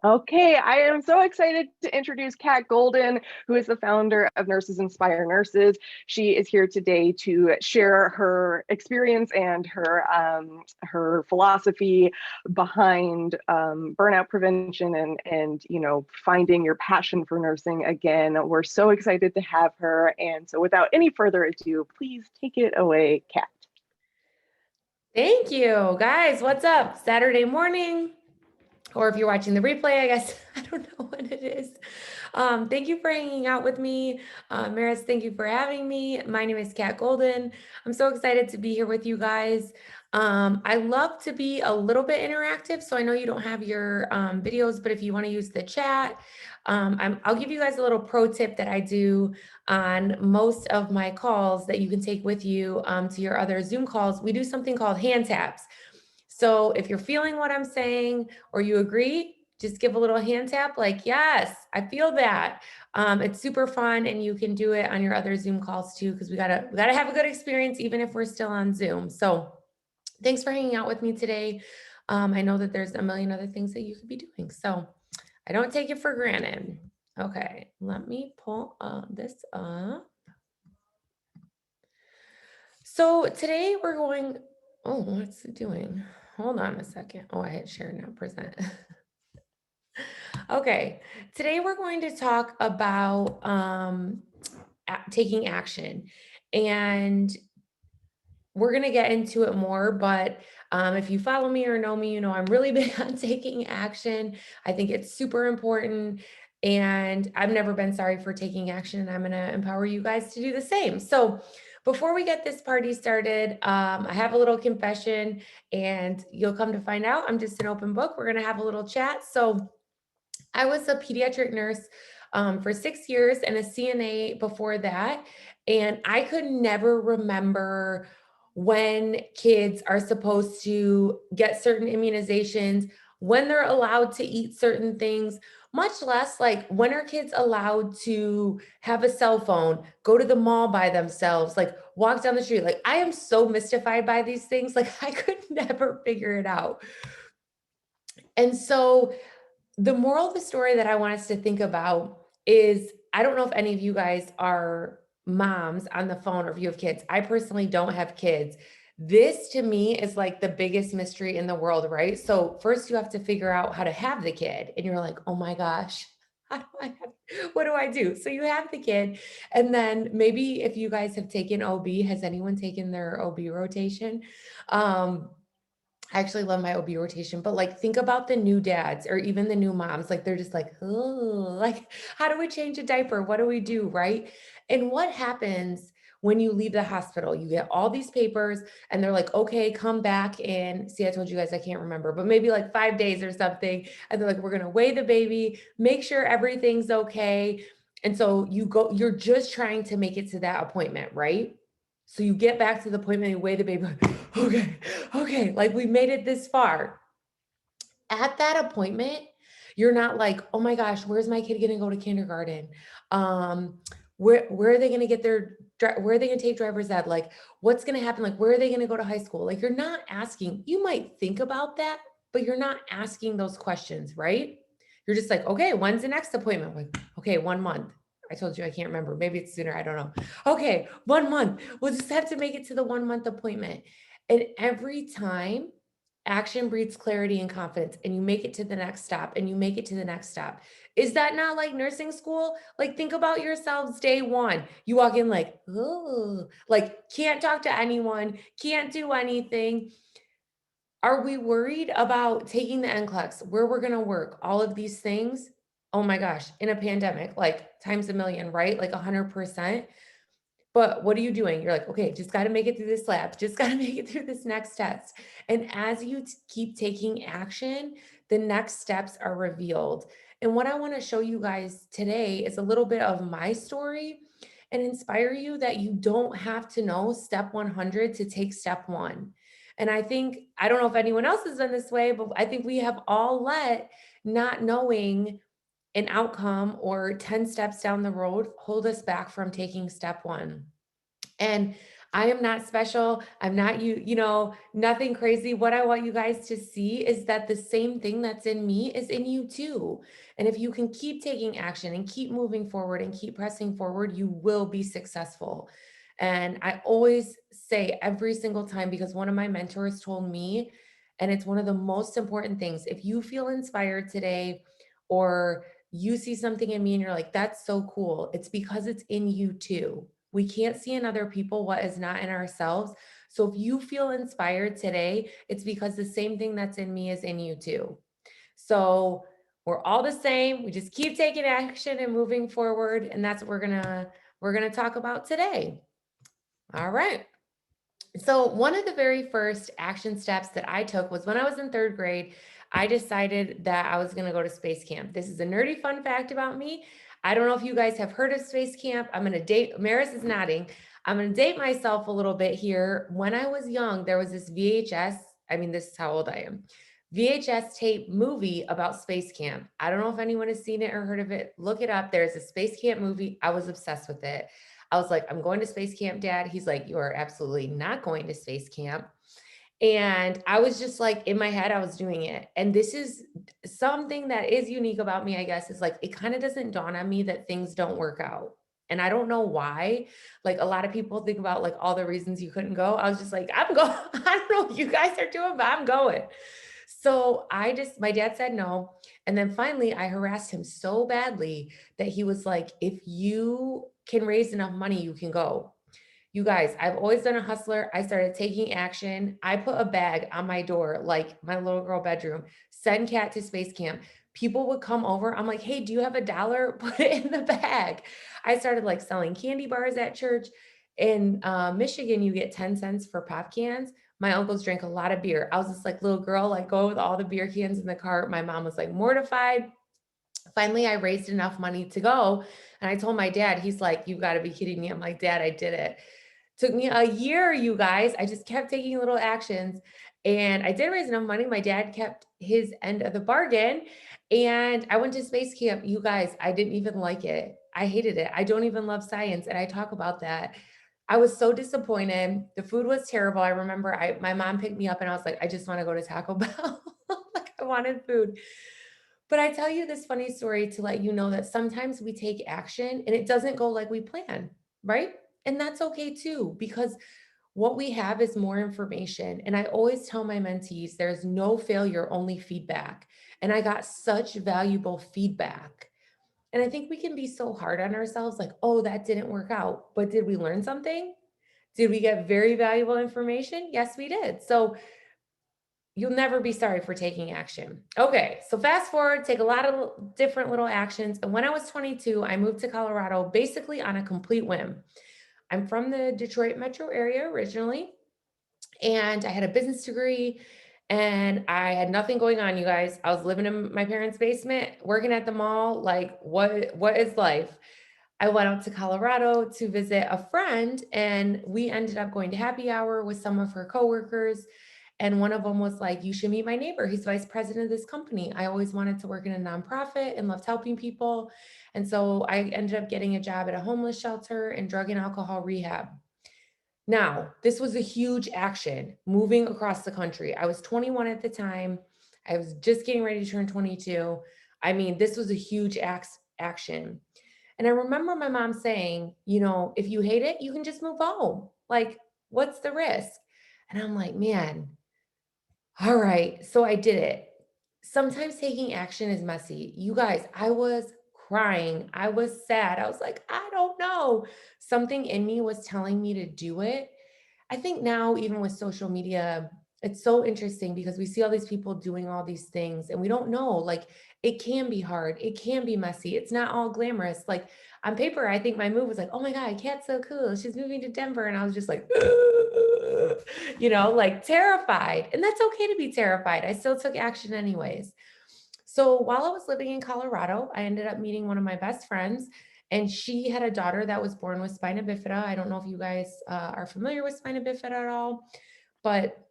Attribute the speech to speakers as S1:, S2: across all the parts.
S1: Okay, I am so excited to introduce Kat Golden, who is the founder of Nurses Inspire Nurses. She is here today to share her experience and her philosophy behind burnout prevention and finding your passion for nursing again. We're so excited to have her, and so without any further ado, please take it away, Kat.
S2: Thank you, guys. What's up? Saturday morning, or if you're watching the replay, I guess I don't know what it is. Thank you for hanging out with me. Maris, thank you for having me. My name is Kat Golden. I'm so excited to be here with you guys. I love to be a little bit interactive, so I know you don't have your videos, but if you want to use the chat, I'll give you guys a little pro tip that I do on most of my calls that you can take with you to your other Zoom calls. We do something called hand taps. So if you're feeling what I'm saying or you agree, just give a little hand tap like, yes, I feel that. It's super fun, and you can do it on your other Zoom calls too, because we gotta have a good experience even if we're still on Zoom. So thanks for hanging out with me today. I know that there's a million other things that you could be doing, so I don't take it for granted. Okay, let me pull this up. So today we're going, oh, what's it doing? Hold on a second. Oh, I hit share now present. Okay, today we're going to talk about taking action. And we're going to get into it more, but if you follow me or know me, you know I'm really big on taking action. I think it's super important. And I've never been sorry for taking action, and I'm going to empower you guys to do the same. So, before we get this party started, I have a little confession, and you'll come to find out I'm just an open book. We're going to have a little chat. So, I was a pediatric nurse for 6 years and a CNA before that. And I could never remember when kids are supposed to get certain immunizations, when they're allowed to eat certain things, much less like when are kids allowed to have a cell phone, go to the mall by themselves, like walk down the street. Like I am so mystified by these things. Like I could never figure it out. And so the moral of the story that I want us to think about is I don't know if any of you guys are moms on the phone or if you have kids. I personally don't have kids. This to me is like the biggest mystery in the world, right? So, first you have to figure out how to have the kid, and you're like, oh my gosh. How do I have, what do I do? So you have the kid, and then maybe if you guys have taken OB, has anyone taken their OB rotation? Um, I actually love my OB rotation, but like think about the new dads or even the new moms. Like they're just like, oh, like how do we change a diaper? What do we do? Right. And what happens when you leave the hospital? You get all these papers and they're like, okay, come back in. See, I told you guys I can't remember, but maybe like 5 days or something. And they're like, we're gonna weigh the baby, make sure everything's okay. And so you go, you're just trying to make it to that appointment, right? So you get back to the appointment, you weigh the baby, like, okay, like we made it this far. At that appointment, you're not like, oh my gosh, where's my kid gonna go to kindergarten? Um, where are they gonna get their where are they gonna take driver's ed? Like, what's gonna happen? Like, where are they gonna go to high school? Like, you're not asking, you might think about that, but you're not asking those questions, right? You're just like, okay, when's the next appointment? Like, okay, 1 month. I told you I can't remember. Maybe it's sooner. I don't know. Okay, 1 month. We'll just have to make it to the 1 month appointment. And every time action breeds clarity and confidence, and you make it to the next stop and you make it to the next stop. Is that not like nursing school? Like think about yourselves day one. You walk in like, oh, like can't talk to anyone, can't do anything. Are we worried about taking the NCLEX, where we're going to work, all of these things? Oh my gosh, in a pandemic, like times a million, right? Like 100%. But what are you doing? You're like, okay, just got to make it through this lab, just got to make it through this next test. And as you keep taking action, the next steps are revealed. And what I want to show you guys today is a little bit of my story and inspire you that you don't have to know step 100 to take step one. And I think, I don't know if anyone else has been this way, but I think we have all let not knowing an outcome or 10 steps down the road hold us back from taking step one. And I am not special. I'm not you, nothing crazy. What I want you guys to see is that the same thing that's in me is in you too. And if you can keep taking action and keep moving forward and keep pressing forward, you will be successful. And I always say every single time, because one of my mentors told me, and it's one of the most important things, if you feel inspired today or you see something in me and you're like, that's so cool, it's because it's in you too. We can't see in other people what is not in ourselves. So if you feel inspired today, it's because the same thing that's in me is in you too. So we're all the same. We just keep taking action and moving forward. And that's what we're gonna talk about today. All right. So, one of the very first action steps that I took was when I was in third grade, I decided that I was going to go to space camp. This is a nerdy fun fact about me. I don't know if you guys have heard of space camp. I'm going to date, Maris is nodding. I'm going to date myself a little bit here. When I was young, there was this VHS, I mean, this is how old I am. VHS tape movie about space camp. I don't know if anyone has seen it or heard of it. Look it up. There's a space camp movie. I was obsessed with it. I was like, I'm going to space camp, Dad. He's like, you are absolutely not going to space camp. And I was just like, in my head, I was doing it. And this is something that is unique about me, I guess, is like, it kind of doesn't dawn on me that things don't work out. And I don't know why. Like a lot of people think about like all the reasons you couldn't go. I was just like, I'm going. I don't know what you guys are doing, but I'm going. So my dad said no. And then finally, I harassed him so badly that he was like, if you can raise enough money, you can go. You guys, I've always done a hustler. I started taking action. I put a bag on my door, like my little girl bedroom, send cat to space camp. People would come over. I'm like, hey, do you have $1? Put it in the bag. I started like selling candy bars at church. In Michigan, you get 10 cents for pop cans. My uncles drank a lot of beer. I was this like little girl, like go with all the beer cans in the cart. My mom was like mortified. Finally, I raised enough money to go. And I told my dad, he's like, you got to be kidding me. I'm like, Dad, I did it. Took me a year, you guys. I just kept taking little actions and I did raise enough money. My dad kept his end of the bargain and I went to space camp. You guys, I didn't even like it. I hated it. I don't even love science. And I talk about that. I was so disappointed. The food was terrible. I remember my mom picked me up and I was like, I just want to go to Taco Bell. Like I wanted food. But I tell you this funny story to let you know that sometimes we take action and it doesn't go like we plan, right? And that's okay too, because what we have is more information. And I always tell my mentees there's no failure, only feedback. And I got such valuable feedback. And I think we can be so hard on ourselves like, oh, that didn't work out. But did we learn something? Did we get very valuable information? Yes, we did. So you'll never be sorry for taking action. Okay, so fast forward, take a lot of different little actions. And when I was 22, I moved to Colorado basically on a complete whim. I'm from the Detroit metro area originally, and I had a business degree and I had nothing going on, you guys. I was living in my parents' basement, working at the mall. Like, what is life? I went out to Colorado to visit a friend, and we ended up going to happy hour with some of her coworkers. And one of them was like, you should meet my neighbor. He's vice president of this company. I always wanted to work in a nonprofit and loved helping people. And so I ended up getting a job at a homeless shelter and drug and alcohol rehab. Now, this was a huge action moving across the country. I was 21 at the time. I was just getting ready to turn 22. I mean, this was a huge action. And I remember my mom saying, if you hate it, you can just move home. Like, what's the risk? And I'm like, man, all right. So I did it. Sometimes taking action is messy. You guys, I was crying. I was sad. I was like, I don't know. Something in me was telling me to do it. I think now, even with social media, it's so interesting because we see all these people doing all these things and we don't know. Like, it can be hard, it can be messy, it's not all glamorous. Like, on paper, I think my move was like, oh my God, Kat's so cool. She's moving to Denver. And I was just like, like terrified. And that's okay to be terrified. I still took action anyways. So while I was living in Colorado, I ended up meeting one of my best friends, and she had a daughter that was born with spina bifida. I don't know if you guys are familiar with spina bifida at all, but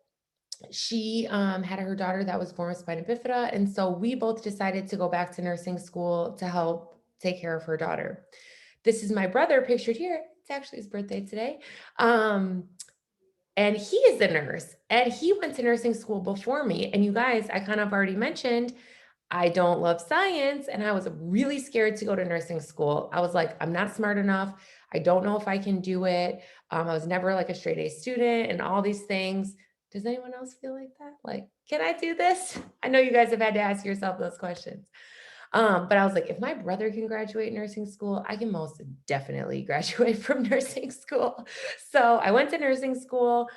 S2: she had her daughter that was born with spina bifida. And so we both decided to go back to nursing school to help take care of her daughter. This is my brother pictured here. It's actually his birthday today. Um, and he is a nurse and he went to nursing school before me. And you guys, I kind of already mentioned I don't love science and I was really scared to go to nursing school. I was like, I'm not smart enough. I don't know if I can do it. I was never like a straight A student and all these things. Does anyone else feel like that? Like, can I do this? I know you guys have had to ask yourself those questions. But I was like, if my brother can graduate nursing school, I can most definitely graduate from nursing school. So I went to nursing school,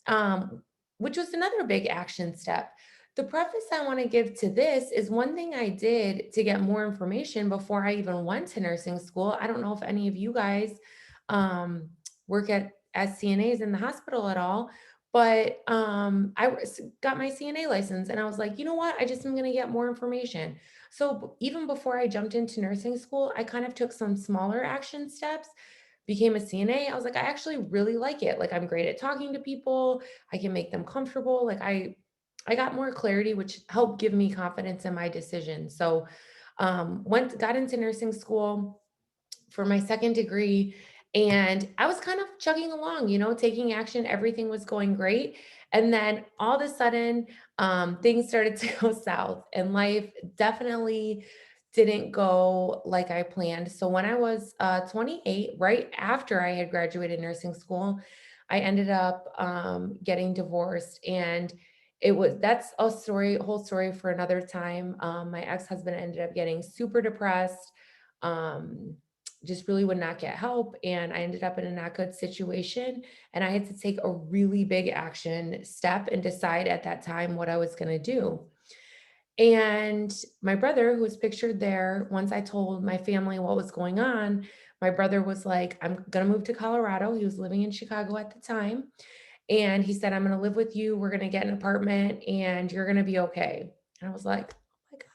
S2: um, which was another big action step. The preface I want to give to this is one thing I did to get more information before I even went to nursing school. I don't know if any of you guys um, work at as CNAs in the hospital at all, but got my CNA license and I was like, you know what? I just am going to get more information. So even before I jumped into nursing school, I kind of took some smaller action steps, became a CNA. I was like, I actually really like it. Like I'm great at talking to people. I can make them comfortable. I got more clarity, which helped give me confidence in my decision. So got into nursing school for my second degree. And I was kind of chugging along, taking action. Everything was going great. And then all of a sudden, things started to go south, and life definitely didn't go like I planned. So when I was 28, right after I had graduated nursing school, I ended up getting divorced. And that's whole story for another time. My ex-husband ended up getting super depressed. Um, just really would not get help. And I ended up in a not good situation. And I had to take a really big action step and decide at that time what I was going to do. And my brother, who was pictured there, once I told my family what was going on, my brother was like, I'm going to move to Colorado. He was living in Chicago at the time. And he said, I'm going to live with you. We're going to get an apartment and you're going to be okay. And I was like, oh my God.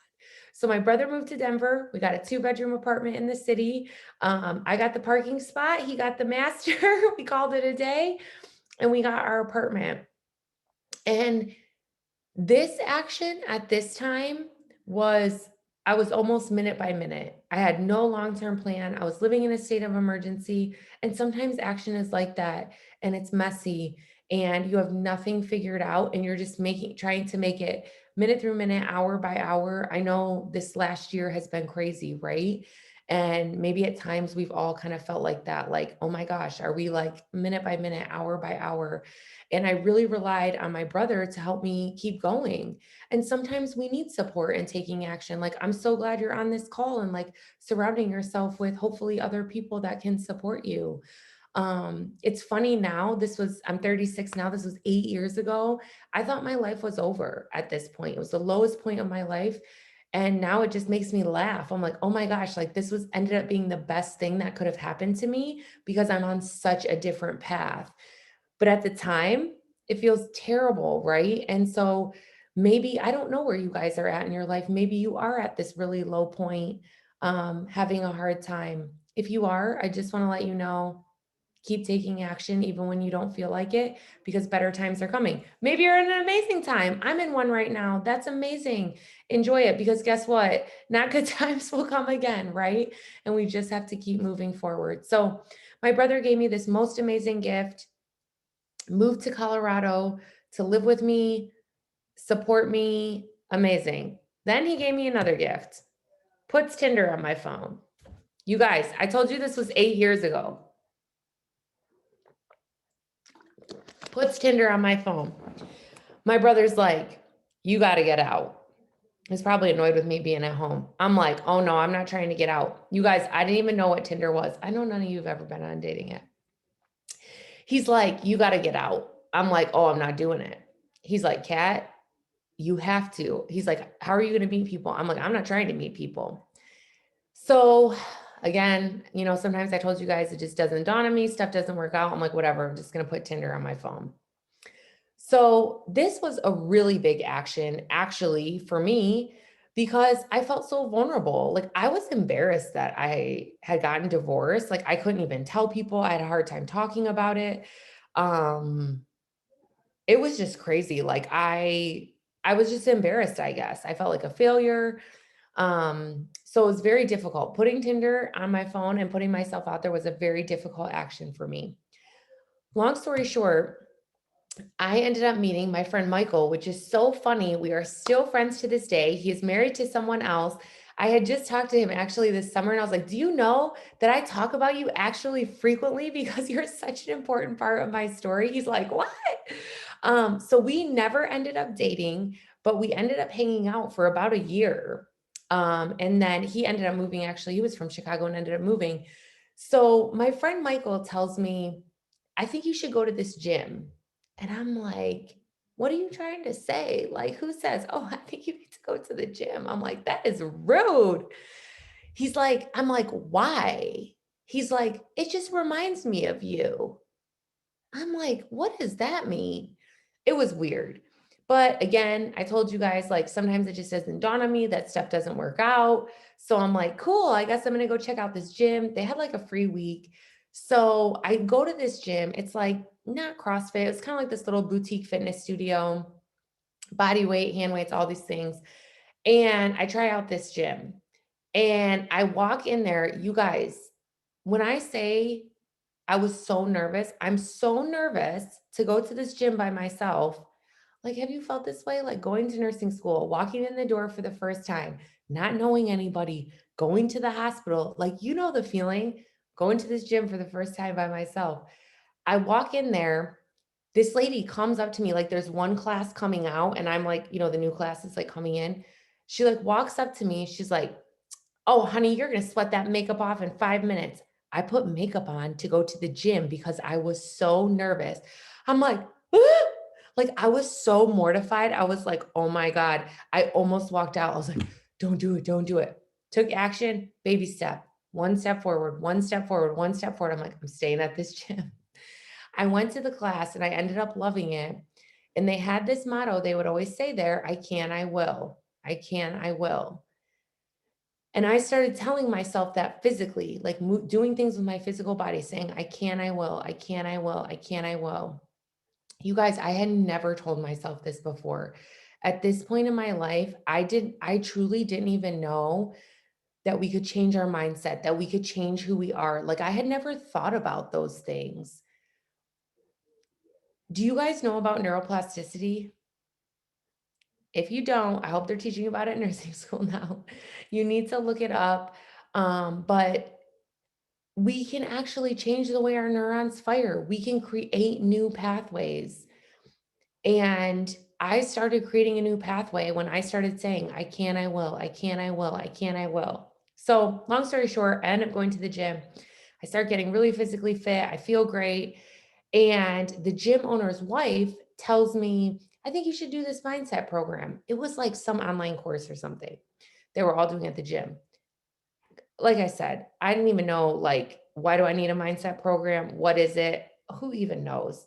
S2: So my brother moved to Denver. We got a 2-bedroom apartment in the city. I got the parking spot. He got the master. We called it a day and we got our apartment. And this action at this time was, I was almost minute by minute. I had no long-term plan. I was living in a state of emergency. And sometimes action is like that and it's messy and you have nothing figured out and you're just trying to make it minute through minute, hour by hour. I know this last year has been crazy, right? And maybe at times we've all kind of felt like that, like, oh my gosh, are we like minute by minute, hour by hour? And I really relied on my brother to help me keep going. And sometimes we need support in taking action. Like, I'm so glad you're on this call and like surrounding yourself with hopefully other people that can support you. It's funny now, I'm 36 now. This was 8 years ago. I thought my life was over at this point. It was the lowest point of my life. And now it just makes me laugh. I'm like, oh my gosh, like this ended up being the best thing that could have happened to me because I'm on such a different path. But at the time, it feels terrible, right? And so maybe I don't know where you guys are at in your life. Maybe you are at this really low point, having a hard time. If you are, I just want to let you know, keep taking action even when you don't feel like it, because better times are coming. Maybe you're in an amazing time. I'm in one right now. That's amazing. Enjoy it, because guess what? Not good times will come again, right? And we just have to keep moving forward. So my brother gave me this most amazing gift, moved to Colorado to live with me, support me. Amazing. Then he gave me another gift, puts Tinder on my phone. You guys, I told you this was 8 years ago. Puts Tinder on my phone. My brother's like, you got to get out. He's probably annoyed with me being at home. I'm like, oh no, I'm not trying to get out. You guys, I didn't even know what Tinder was. I know none of you have ever been on dating yet. He's like, you got to get out. I'm like, oh, I'm not doing it. He's like, Kat, you have to. He's like, how are you going to meet people? I'm like, I'm not trying to meet people. So again, sometimes I told you guys, it just doesn't dawn on me. Stuff doesn't work out. I'm like, whatever. I'm just going to put Tinder on my phone. So this was a really big action actually for me, because I felt so vulnerable. Like I was embarrassed that I had gotten divorced. Like I couldn't even tell people. I had a hard time talking about it. Um, it was just crazy. Like I was just embarrassed, I guess. I felt like a failure. So it was very difficult. Putting Tinder on my phone and putting myself out there was a very difficult action for me. Long story short, I ended up meeting my friend Michael, which is so funny. We are still friends to this day. He is married to someone else. I had just talked to him actually this summer, and I was like, "Do you know that I talk about you actually frequently because you're such an important part of my story?" He's like, "What?" So we never ended up dating, but we ended up hanging out for about a year. And then he ended up moving. Actually, he was from Chicago and ended up moving. So my friend Michael tells me, "I think you should go to this gym." And I'm like, "What are you trying to say? Like, who says, 'Oh, I think you need to go to the gym?'" I'm like, "That is rude." I'm like, "Why?" He's like, "It just reminds me of you." I'm like, "What does that mean?" It was weird. But again, I told you guys, like, sometimes it just doesn't dawn on me that stuff doesn't work out. So I'm like, cool, I guess I'm gonna go check out this gym. They had like a free week. So I go to this gym. It's like not CrossFit, it's kind of like this little boutique fitness studio, body weight, hand weights, all these things. And I try out this gym and I walk in there. You guys, when I say I was so nervous, I'm so nervous to go to this gym by myself. Like, have you felt this way? Like going to nursing school, walking in the door for the first time, not knowing anybody, going to the hospital, like, you know, the feeling going to this gym for the first time by myself. I walk in there. This lady comes up to me, like, there's one class coming out, and I'm like, the new class is like coming in. She like walks up to me. She's like, "Oh, honey, you're gonna sweat that makeup off in 5 minutes." I put makeup on to go to the gym because I was so nervous. I'm like, "Ah!" Like, I was so mortified. I was like, "Oh my God." I almost walked out. I was like, "Don't do it. Don't do it." Took action, baby step, one step forward, one step forward, one step forward. I'm like, "I'm staying at this gym." I went to the class and I ended up loving it. And they had this motto they would always say there: "I can, I will. I can, I will." And I started telling myself that physically, like doing things with my physical body, saying, "I can, I will, I can, I will, I can, I will." You guys, I had never told myself this before. At this point in my life, I truly didn't even know that we could change our mindset, that we could change who we are. Like, I had never thought about those things. Do you guys know about neuroplasticity? If you don't, I hope they're teaching you about it in nursing school now. You need to look it up. But we can actually change the way our neurons fire. We can create new pathways. And I started creating a new pathway when I started saying, "I can, I will, I can, I will, I can, I will." So, long story short, I ended up going to the gym. I start getting really physically fit. I feel great. And the gym owner's wife tells me, "I think you should do this mindset program." It was like some online course or something they were all doing at the gym. Like I said, I didn't even know, like, why do I need a mindset program? What is it? Who even knows?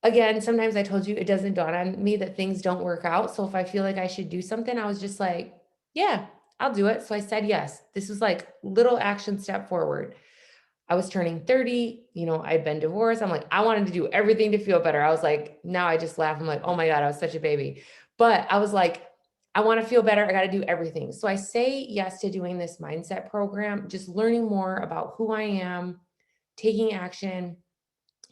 S2: Again, sometimes I told you it doesn't dawn on me that things don't work out. So if I feel like I should do something, I was just like, yeah, I'll do it. So I said yes. This was like little action step forward. I was turning 30, I'd been divorced. I'm like, I wanted to do everything to feel better. I was like, now I just laugh. I'm like, oh my God, I was such a baby. But I was like, I want to feel better. I got to do everything. So I say yes to doing this mindset program, just learning more about who I am, taking action,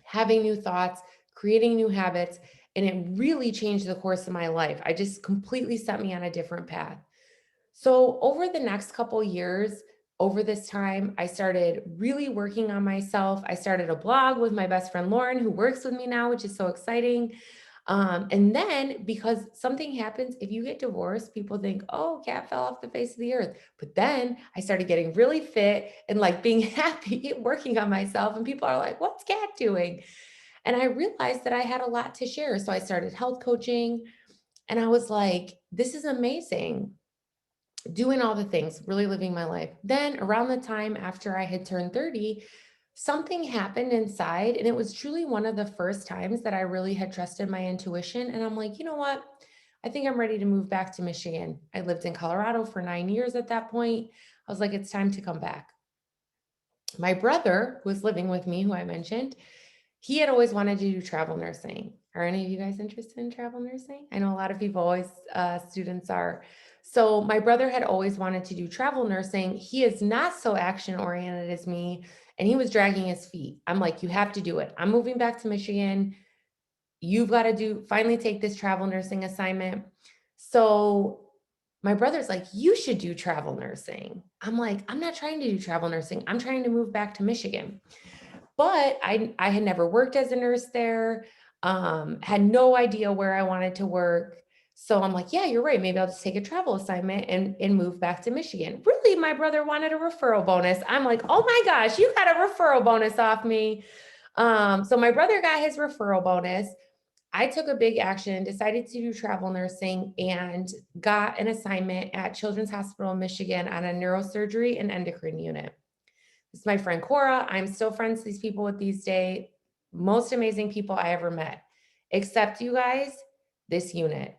S2: having new thoughts, creating new habits. And it really changed the course of my life. I just completely set me on a different path. So over the next couple years, over this time, I started really working on myself. I started a blog with my best friend Lauren, who works with me now, which is so exciting. And then because something happens, if you get divorced, people think, "Oh, Kat fell off the face of the earth." But then I started getting really fit and like being happy working on myself. And people are like, "What's Kat doing?" And I realized that I had a lot to share. So I started health coaching and I was like, this is amazing, doing all the things, really living my life. Then, around the time after I had turned 30, something happened inside. And it was truly one of the first times that I really had trusted my intuition. And I'm like, you know what? I think I'm ready to move back to Michigan. I lived in Colorado for 9 years at that point. I was like, it's time to come back. My brother, who was living with me, who I mentioned, he had always wanted to do travel nursing. Are any of you guys interested in travel nursing? I know a lot of people always, students are. So my brother had always wanted to do travel nursing. He is not so action oriented as me, and he was dragging his feet. I'm like, you have to do it. I'm moving back to Michigan. You've got to finally take this travel nursing assignment. So my brother's like, you should do travel nursing. I'm like, I'm not trying to do travel nursing. I'm trying to move back to Michigan. But I had never worked as a nurse there, had no idea where I wanted to work. So I'm like, yeah, you're right. Maybe I'll just take a travel assignment and move back to Michigan. Really, my brother wanted a referral bonus. I'm like, oh my gosh, you got a referral bonus off me. So my brother got his referral bonus. I took a big action, decided to do travel nursing, and got an assignment at Children's Hospital of Michigan on a neurosurgery and endocrine unit. This is my friend Cora. I'm still friends with these people with these days. Most amazing people I ever met, except you guys, this unit.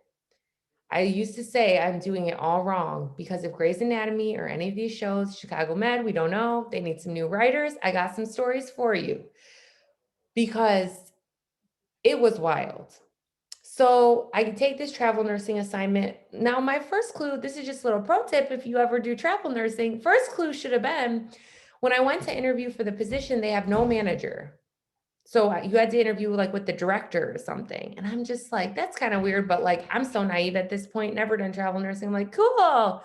S2: I used to say I'm doing it all wrong because of Grey's Anatomy or any of these shows, Chicago Med, we don't know. They need some new writers. I got some stories for you because it was wild. So I could take this travel nursing assignment. Now, my first clue, this is just a little pro tip if you ever do travel nursing. First clue should have been when I went to interview for the position, they have no manager. So you had to interview like with the director or something. And I'm just like, that's kind of weird, but like I'm so naive at this point, never done travel nursing. I'm like, cool.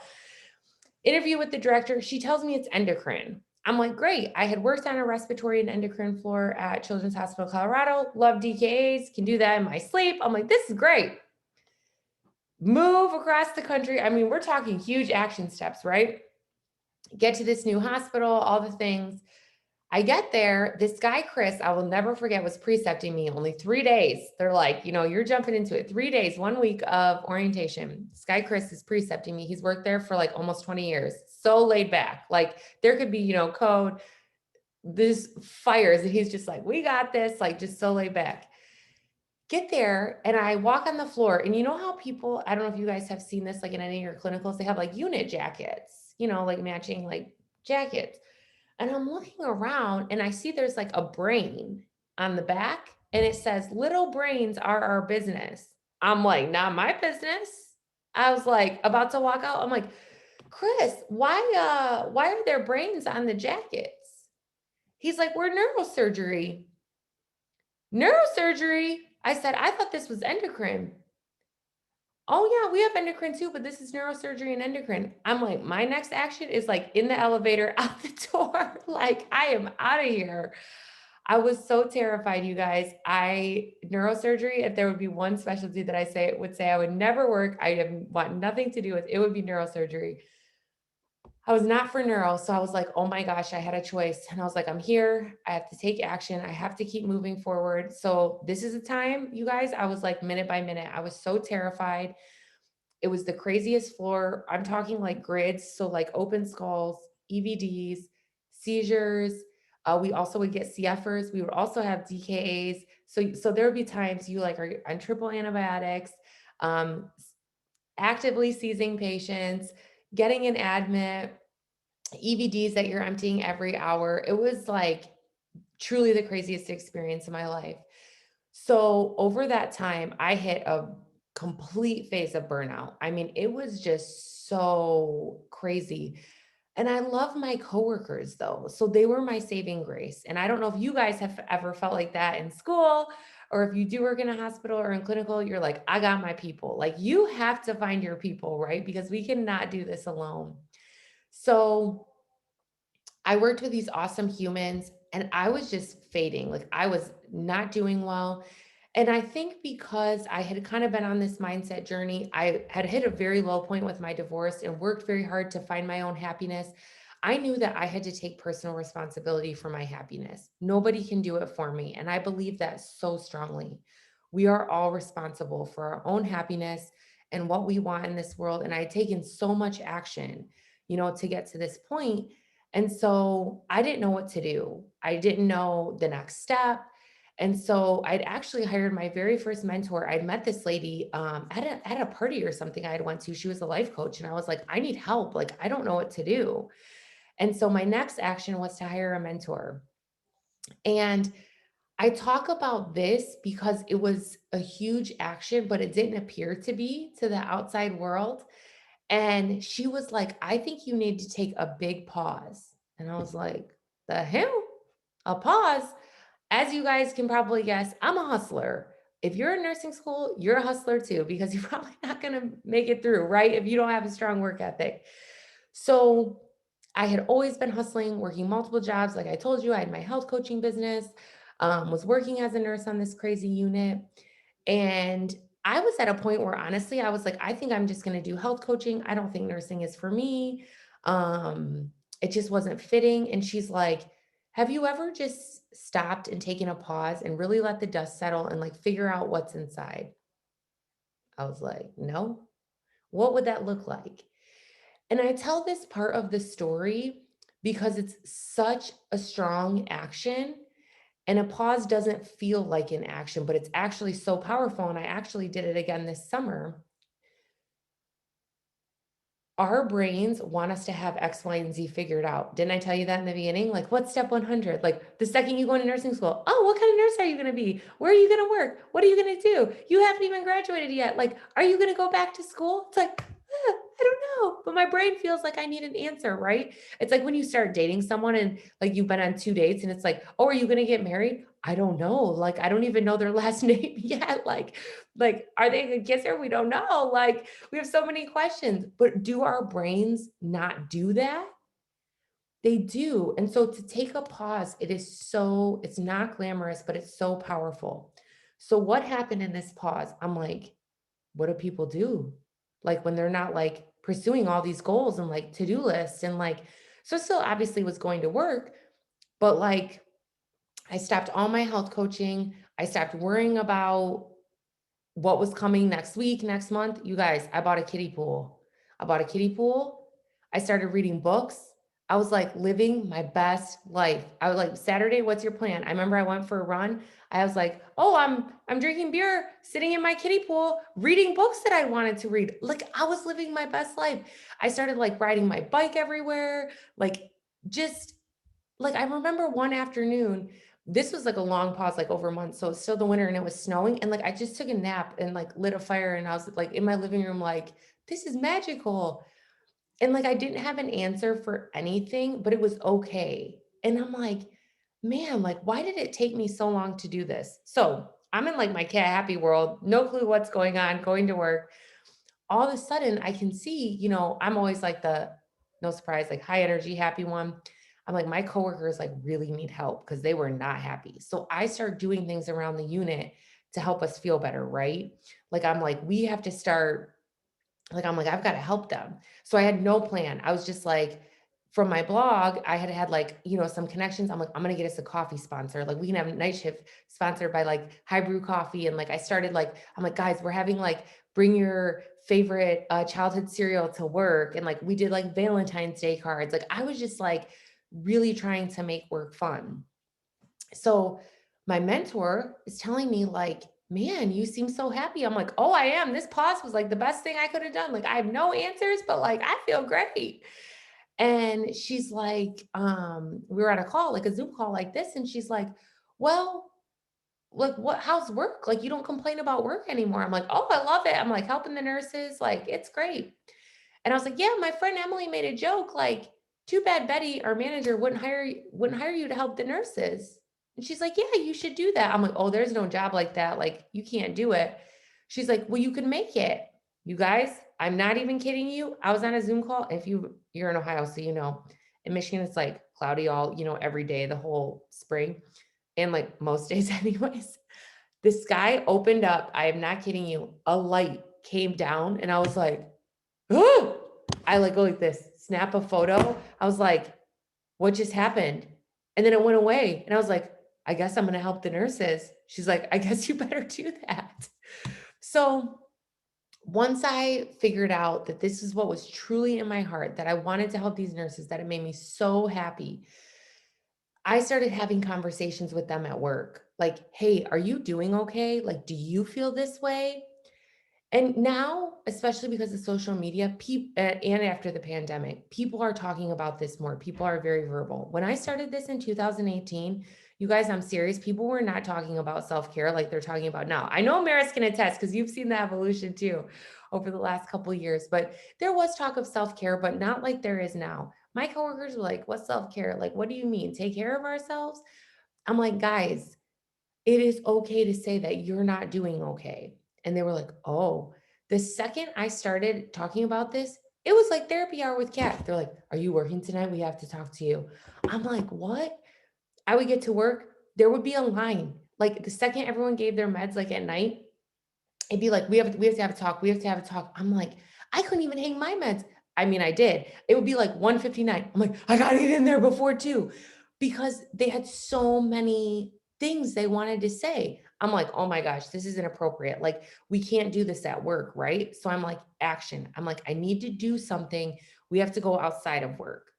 S2: Interview with the director. She tells me it's endocrine. I'm like, great. I had worked on a respiratory and endocrine floor at Children's Hospital Colorado. Love DKAs, can do that in my sleep. I'm like, this is great. Move across the country. I mean, we're talking huge action steps, right? Get to this new hospital, all the things. I get there, this guy, Chris, I will never forget, was precepting me only 3 days. They're like, you're jumping into it. 3 days, 1 week of orientation. This guy, Chris, is precepting me. He's worked there for like almost 20 years. So laid back. Like there could be, code, this fires. And he's just like, we got this, like just so laid back. Get there and I walk on the floor. And you know how people, I don't know if you guys have seen this, like in any of your clinicals, they have like unit jackets, like matching like jackets. And I'm looking around and I see there's like a brain on the back and it says, little brains are our business. I'm like, not my business. I was like about to walk out. I'm like, Chris, why are there brains on the jackets? He's like, we're neurosurgery. Neurosurgery? I said, I thought this was endocrine. Oh yeah, we have endocrine too, but this is neurosurgery and endocrine. I'm like, my next action is like in the elevator out the door. Like I am out of here. I was so terrified, you guys. Neurosurgery, if there would be one specialty that would say I would never work, want nothing to do with, it would be neurosurgery. I was not for neuro. So I was like, oh my gosh, I had a choice. And I was like, I'm here. I have to take action. I have to keep moving forward. So this is a time, you guys, I was like minute by minute. I was so terrified. It was the craziest floor. I'm talking like grids. So like open skulls, EVDs, seizures. We also would get CFers. We would also have DKAs. So there would be times you like are on triple antibiotics, actively seizing patients, getting an admit, EVDs that you're emptying every hour. It was like truly the craziest experience of my life. So over that time, I hit a complete phase of burnout. I mean, it was just so crazy. And I love my coworkers though. So they were my saving grace. And I don't know if you guys have ever felt like that in school or if you do work in a hospital or in clinical, you're like, I got my people. Like you have to find your people, right? Because we cannot do this alone. So I worked with these awesome humans and I was just fading. Like I was not doing well. And I think because I had kind of been on this mindset journey, I had hit a very low point with my divorce and worked very hard to find my own happiness. I knew that I had to take personal responsibility for my happiness. Nobody can do it for me. And I believe that so strongly. We are all responsible for our own happiness and what we want in this world. And I had taken so much action, to get to this point. And so I didn't know what to do. I didn't know the next step. And so I'd actually hired my very first mentor. I'd met this lady at a party or something I had went to. She was a life coach. And I was like, I need help. Like, I don't know what to do. And so my next action was to hire a mentor. And I talk about this because it was a huge action, but it didn't appear to be to the outside world. And she was like, I think you need to take a big pause. And I was like, the hell? A pause? As you guys can probably guess, I'm a hustler. If you're in nursing school, you're a hustler too, because you're probably not going to make it through, right? If you don't have a strong work ethic. So I had always been hustling, working multiple jobs. Like I told you, I had my health coaching business, was working as a nurse on this crazy unit. And I was at a point where honestly, I was like, I think I'm just going to do health coaching. I don't think nursing is for me. It just wasn't fitting. And she's like, have you ever just stopped and taken a pause and really let the dust settle and like figure out what's inside? I was like, no. What would that look like? And I tell this part of the story because it's such a strong action. And a pause doesn't feel like an action, but it's actually so powerful. And I actually did it again this summer. Our brains want us to have X, Y, and Z figured out. Didn't I tell you that in the beginning? Like, what's step 100? Like, the second you go into nursing school, oh, what kind of nurse are you going to be? Where are you going to work? What are you going to do? You haven't even graduated yet. Like, are you going to go back to school? It's like, I don't know. But my brain feels like I need an answer, right? It's like when you start dating someone and like you've been on 2 dates and it's like, oh, are you going to get married? I don't know. Like, I don't even know their last name yet. Like, are they a kisser? We don't know. Like, we have so many questions, but do our brains not do that? They do. And so to take a pause, it's not glamorous, but it's so powerful. So what happened in this pause? I'm like, what do people do? Like when they're not like pursuing all these goals and like to-do lists and like, so still obviously was going to work, but like I stopped all my health coaching. I stopped worrying about what was coming next week, next month. You guys, I bought a kiddie pool. I bought a kiddie pool. I started reading books. I was like living my best life. I was like, Saturday, what's your plan? I remember I went for a run. I was like, oh, I'm drinking beer, sitting in my kiddie pool, reading books that I wanted to read. Like I was living my best life. I started like riding my bike everywhere, like just like, I remember one afternoon, this was like a long pause, like over months. So it's still the winter and it was snowing. And like, I just took a nap and like lit a fire and I was like in my living room, like, this is magical. And like, I didn't have an answer for anything, but it was okay. And I'm like, man, like, why did it take me so long to do this? So I'm in like my cat happy world, no clue what's going on, going to work. All of a sudden I can see, I'm always like the no surprise, like high energy, happy one. I'm like, my coworkers like really need help because they were not happy. So I start doing things around the unit to help us feel better, right? Like I'm like, we have to start like I'm like, I've got to help them. So I had no plan. I was just like, from my blog, I had had like, some connections. I'm like, I'm gonna get us a coffee sponsor. Like we can have a night shift sponsored by like High Brew Coffee. And like I started like, I'm like, guys, we're having like bring your favorite childhood cereal to work. And like we did like Valentine's Day cards. Like I was just like really trying to make work fun. So my mentor is telling me like, man, you seem so happy. I'm like, oh, I am. This pause was like the best thing I could have done. Like I have no answers, but like I feel great. And she's like, we were at a call, like a Zoom call like this. And she's like, well, like how's work? Like you don't complain about work anymore. I'm like, oh, I love it. I'm like helping the nurses. Like it's great. And I was like, yeah, my friend Emily made a joke, like, too bad Betty, our manager, wouldn't hire you to help the nurses. And she's like, yeah, you should do that. I'm like, oh, there's no job like that. Like, you can't do it. She's like, well, you can make it. You guys, I'm not even kidding you. I was on a Zoom call. If you're in Ohio, so in Michigan, it's like cloudy all, every day, the whole spring. And like most days, anyways. The sky opened up. I am not kidding you. A light came down, and I was like, oh, I like go like this, snap a photo. I was like, what just happened? And then it went away. And I was like, I guess I'm going to help the nurses. She's like, I guess you better do that. So once I figured out that this is what was truly in my heart, that I wanted to help these nurses, that it made me so happy, I started having conversations with them at work. Like, hey, are you doing okay? Like, do you feel this way? And now, especially because of social media, and after the pandemic, people are talking about this more. People are very verbal. When I started this in 2018, You guys, I'm serious. People were not talking about self-care like they're talking about now. I know Maris can attest because you've seen the evolution too over the last couple of years, but there was talk of self-care, but not like there is now. My coworkers were like, what's self-care? Like, what do you mean? Take care of ourselves? I'm like, guys, it is okay to say that you're not doing okay. And they were like, oh, the second I started talking about this, it was like therapy hour with Kat. They're like, are you working tonight? We have to talk to you. I'm like, what? I would get to work, there would be a line. Like the second everyone gave their meds, like at night, it'd be like, we have to have a talk. We have to have a talk. I'm like, I couldn't even hang my meds. I mean, I did. It would be like 1:59. I'm like, I gotta get in there before 2 because they had so many things they wanted to say. I'm like, oh my gosh, this is inappropriate. Like, we can't do this at work, right? So I'm like, action. I'm like, I need to do something. We have to go outside of work.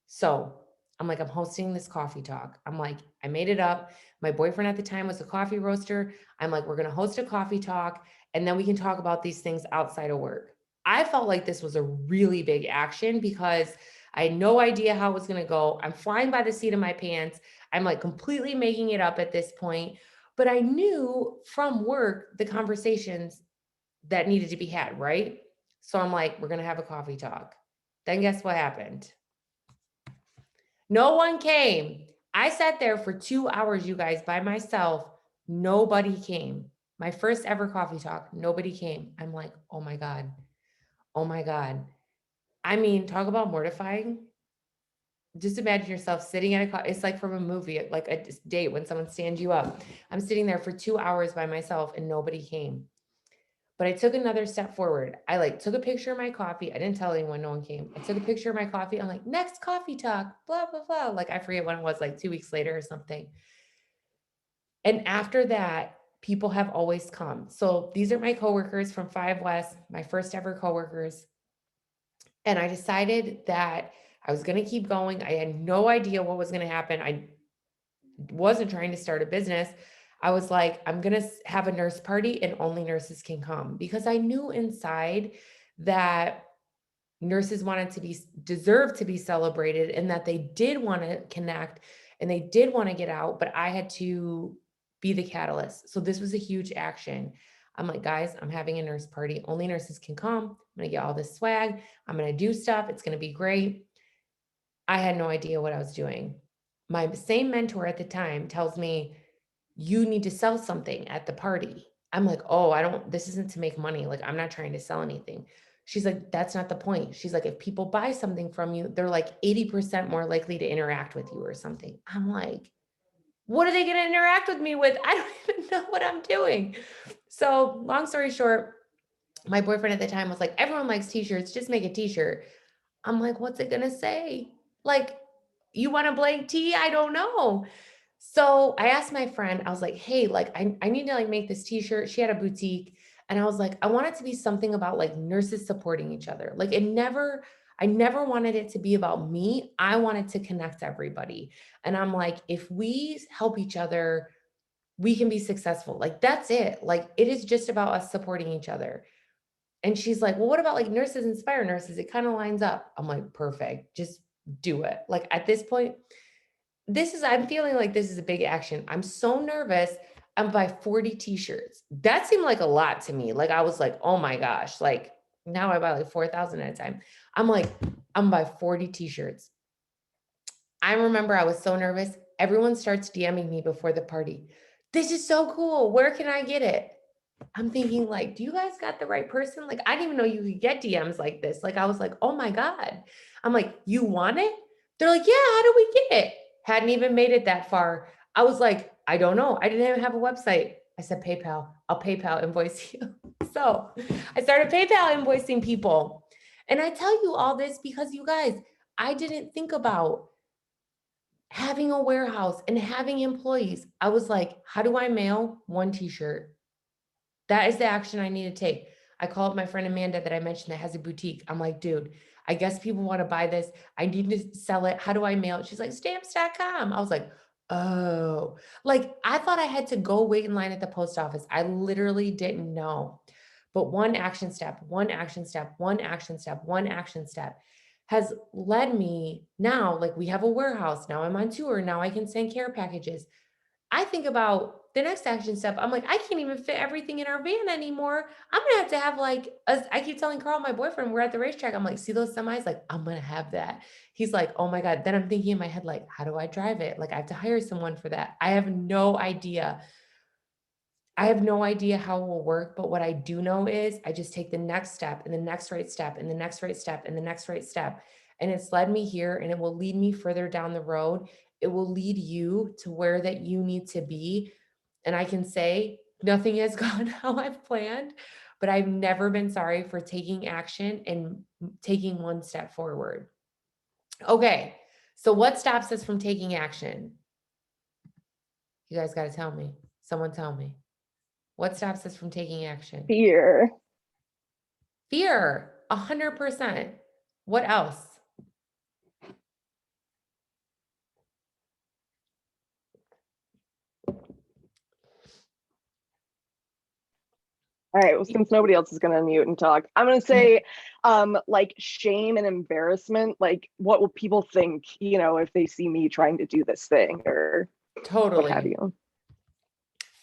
S2: So I'm like, I'm hosting this coffee talk. I'm like, I made it up. My boyfriend at the time was a coffee roaster. I'm like, we're going to host a coffee talk and then we can talk about these things outside of work. I felt like this was a really big action because I had no idea how it was going to go. I'm flying by the seat of my pants. I'm like completely making it up at this point. But I knew from work the conversations that needed to be had, right? So I'm like, we're going to have a coffee talk. Then guess what happened? No one came. I sat there for 2 hours, you guys, by myself. Nobody came. My first ever coffee talk, nobody came. I'm like, "Oh my God. Oh my God." I mean, talk about mortifying. Just imagine yourself sitting at a it's like from a movie, like a date when someone stands you up. I'm sitting there for 2 hours by myself and nobody came. But I took another step forward. I like took a picture of my coffee. I didn't tell anyone, no one came. I took a picture of my coffee. I'm like, next coffee talk, blah, blah, blah. Like I forget when it was, like 2 weeks later or something. And after that, people have always come. So these are my coworkers from Five West, my first ever coworkers. And I decided that I was going to keep going. I had no idea what was going to happen. I wasn't trying to start a business. I was like, I'm going to have a nurse party and only nurses can come because I knew inside that nurses wanted to be deserved to be celebrated and that they did want to connect and they did want to get out, but I had to be the catalyst. So this was a huge action. I'm like, guys, I'm having a nurse party. Only nurses can come. I'm going to get all this swag. I'm going to do stuff. It's going to be great. I had no idea what I was doing. My same mentor at the time tells me, you need to sell something at the party. I'm like, oh, this isn't to make money. Like, I'm not trying to sell anything. She's like, that's not the point. She's like, if people buy something from you, they're like 80% more likely to interact with you or something. I'm like, what are they going to interact with me with? I don't even know what I'm doing. So, long story short, my boyfriend at the time was like, everyone likes t-shirts, just make a t-shirt. I'm like, what's it going to say? Like, you want a blank tee? I don't know. So I asked my friend, I was like, hey, like, I need to like make this t-shirt. She had a boutique. And I was like, I want it to be something about like nurses supporting each other. Like I never wanted it to be about me. I wanted to connect everybody. And I'm like, if we help each other, we can be successful. Like that's it. Like it is just about us supporting each other. And she's like, well, what about like nurses inspire nurses? It kind of lines up. I'm like, perfect. Just do it. Like at this point, I'm feeling like this is a big action. I'm so nervous. I'm buy 40 t-shirts. That seemed like a lot to me. Like I was like, oh my gosh, like now I buy like 4,000 at a time. I'm like, I'm buy 40 t-shirts. I remember I was so nervous. Everyone starts DMing me before the party. This is so cool. Where can I get it? I'm thinking like, do you guys got the right person? Like, I didn't even know you could get DMs like this. Like, I was like, oh my God. I'm like, you want it? They're like, yeah, how do we get it? Hadn't even made it that far. I was like, I don't know. I didn't even have a website. I said, PayPal. I'll PayPal invoice you. So I started PayPal invoicing people. And I tell you all this because you guys, I didn't think about having a warehouse and having employees. I was like, how do I mail one t-shirt? That is the action I need to take. I called my friend Amanda that I mentioned that has a boutique. I'm like, dude, I guess people want to buy this. I need to sell it. How do I mail it? She's like, stamps.com. I was like, oh, like I thought I had to go wait in line at the post office. I literally didn't know. But one action step, one action step, one action step, one action step has led me now, like we have a warehouse. Now I'm on tour. Now I can send care packages. I think about the next action step. I'm like, I can't even fit everything in our van anymore. I'm gonna have to have like I keep telling Carl, my boyfriend, we're at the racetrack. I'm like, see those semis? Like, I'm gonna have that. He's like, oh my God. Then I'm thinking in my head, like, how do I drive it? Like, I have to hire someone for that. I have no idea. I have no idea how it will work, but what I do know is I just take the next step and the next right step and the next right step and the next right step. And it's led me here and it will lead me further down the road. It will lead you to where that you need to be. And I can say nothing has gone how I've planned, but I've never been sorry for taking action and taking one step forward. Okay. So what stops us from taking action? You guys got to tell me. Someone tell me. What stops us from taking action?
S1: Fear.
S2: Fear, 100%. What else?
S1: All right, well, since nobody else is going to unmute and talk, I'm going to say like shame and embarrassment. Like, what will people think, if they see me trying to do this thing or what have
S2: Totally.
S1: you?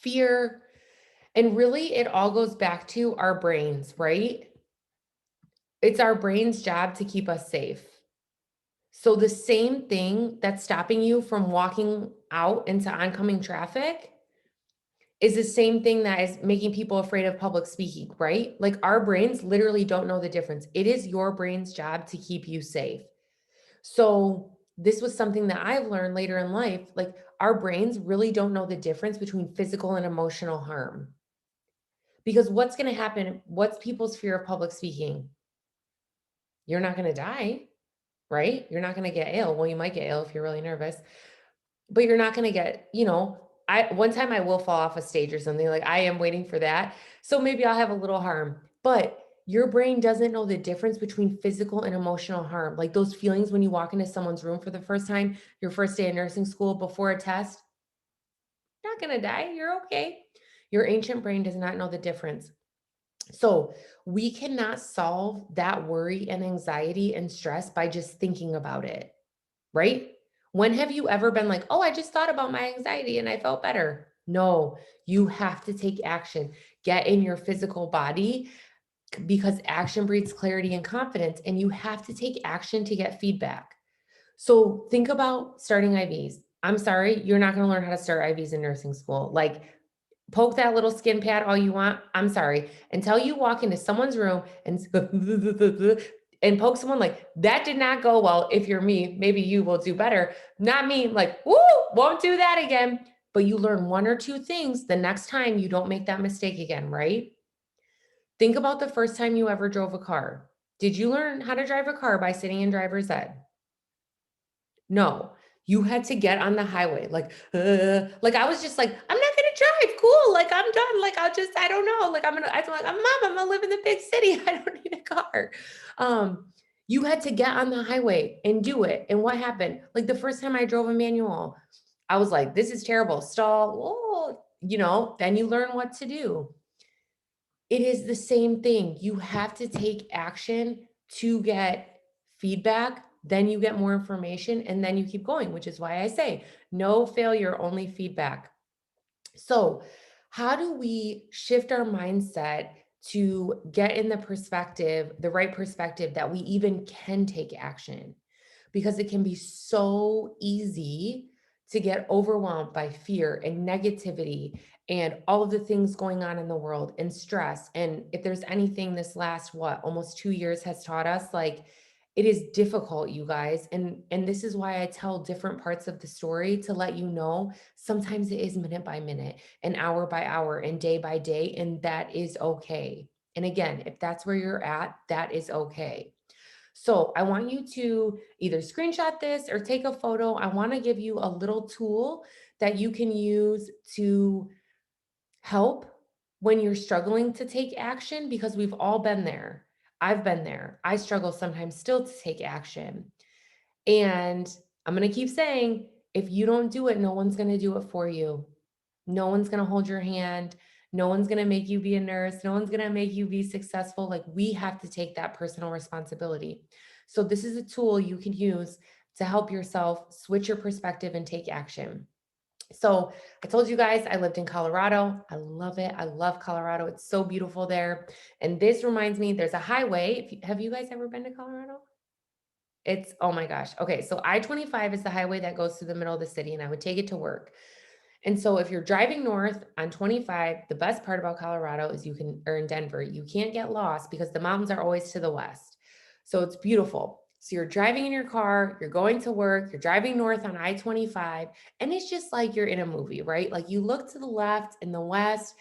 S2: Fear. And really, it all goes back to our brains, right? It's our brain's job to keep us safe. So the same thing that's stopping you from walking out into oncoming traffic is the same thing that is making people afraid of public speaking, right? Like our brains literally don't know the difference. It is your brain's job to keep you safe. So this was something that I've learned later in life. Like our brains really don't know the difference between physical and emotional harm. Because what's going to happen? What's people's fear of public speaking? You're not going to die, right? You're not going to get ill. Well, you might get ill if you're really nervous, but you're not going to get, one time I will fall off a stage or something, like I am waiting for that. So maybe I'll have a little harm, but your brain doesn't know the difference between physical and emotional harm. Like those feelings when you walk into someone's room for the first time, your first day of nursing school before a test, you're not going to die. You're okay. Your ancient brain does not know the difference. So we cannot solve that worry and anxiety and stress by just thinking about it, right? When have you ever been like, oh, I just thought about my anxiety and I felt better? No, you have to take action. Get in your physical body because action breeds clarity and confidence, and you have to take action to get feedback. So think about starting IVs. I'm sorry, you're not going to learn how to start IVs in nursing school. Like, poke that little skin pad all you want. I'm sorry. Until you walk into someone's room and and poke someone, like that did not go well. If you're me, maybe you will do better. Not me, like, woo, won't do that again. But you learn one or two things the next time you don't make that mistake again, right? Think about the first time you ever drove a car. Did you learn how to drive a car by sitting in driver's ed? No, you had to get on the highway. Like I was just like, I'm not gonna drive. Cool. Like I'm done. Like I don't know. Like I'm like, I'm mom, I'm gonna live in the big city. I don't need a car. You had to get on the highway and do it. And what happened? Like the first time I drove a manual, I was like, this is terrible. Stall. Oh, then you learn what to do. It is the same thing. You have to take action to get feedback, then you get more information, and then you keep going, which is why I say no failure, only feedback. So, how do we shift our mindset to get in the right perspective that we even can take action? Because it can be so easy to get overwhelmed by fear and negativity and all of the things going on in the world and stress. And if there's anything this last, almost 2 years has taught us, like it is difficult, you guys. And this is why I tell different parts of the story to let you know sometimes it is minute by minute and hour by hour and day by day. And that is okay. And again, if that's where you're at, that is okay. So I want you to either screenshot this or take a photo. I want to give you a little tool that you can use to help when you're struggling to take action, because we've all been there. I've been there. I struggle sometimes still to take action. And I'm going to keep saying, if you don't do it, no one's going to do it for you. No one's going to hold your hand. No one's going to make you be a nurse. No one's going to make you be successful. Like we have to take that personal responsibility. So this is a tool you can use to help yourself switch your perspective and take action. So I told you guys I lived in Colorado. I love it. I love Colorado. It's so beautiful there. And this reminds me, there's a highway. Have you guys ever been to Colorado? It's, oh my gosh. Okay. So I-25 is the highway that goes through the middle of the city, and I would take it to work. And so if you're driving north on 25, the best part about Colorado is or in Denver, you can't get lost because the mountains are always to the west. So it's beautiful. So you're driving in your car, you're going to work, you're driving north on I-25, and it's just like you're in a movie, right? Like you look to the left and the west,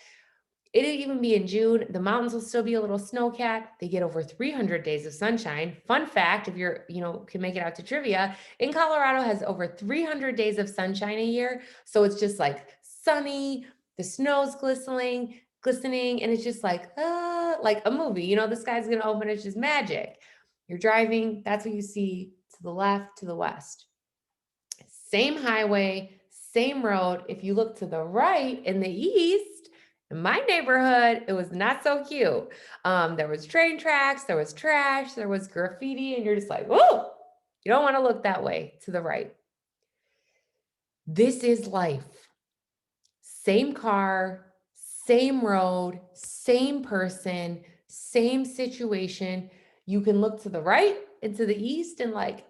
S2: it'll even be in June. The mountains will still be a little snow-capped. They get over 300 days of sunshine. Fun fact, if you're, can make it out to trivia, in Colorado has over 300 days of sunshine a year. So it's just like sunny, the snow's glistening, and it's just like a movie. The sky's gonna open, it's just magic. You're driving, that's what you see to the left, to the west. Same highway, same road. If you look to the right in the east, in my neighborhood, it was not so cute. There was train tracks, there was trash, there was graffiti, and you're just like, whoa, you don't want to look that way to the right. This is life. Same car, same road, same person, same situation. You can look to the right and to the east and I